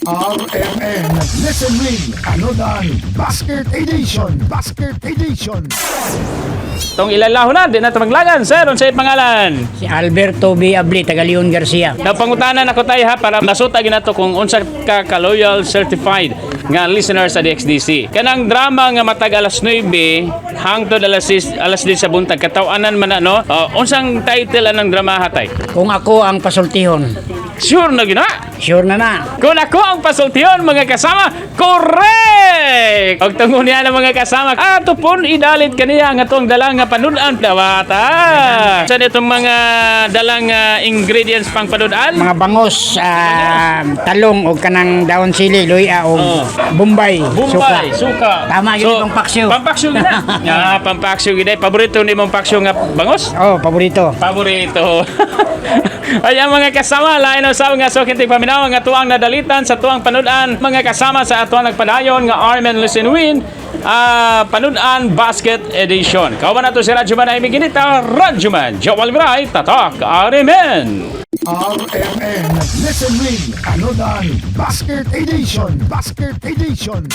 RMN Listen Win Anodan Basket Edition Basket Edition. Tong ilalahon na, di na ito maglagan. Sir, unsay pangalan? Si Alberto B. Abli, taga Leon Garcia. Napangutanan ako tayo ha, para masutag na to kung unsa ka loyal certified nga listener sa DXDC. Kanang drama nga matag alas 9 hangtod alas 10 sa buntag katawanan man ano. Unsang title anang drama hatay? Kung ako ang pasultihon. Sure na gina? Sure na. Kung ako ang pasultiyon mga kasama, correct! Og tungon niya ng mga kasama, ato pon idalit kaniya nga tong dalang nga panudan dawata. Sa itong mga dalang ingredients pang panudan? Mga bangos, talong o kanang daon sili, luya o bombay, Bombay, suka. Tama yun itong paksyo. Pampaksyo gina. Pampaksyo gina. Paborito ni mong paksyo nga bangos? Oh, paborito. Paborito. Ayan mga kasama, lain o sa nga sukintig paminaw nga tuang nadalitan sa tuang panudan mga kasama sa atuang nagpadayon nga RMN Listen Win panudan Basket Edition. Kauban nato si Radyoman ay miginita, Radyoman Joel Gray, Tatak, RMN. RMN Listen Win Anodan Basket Edition Basket Edition.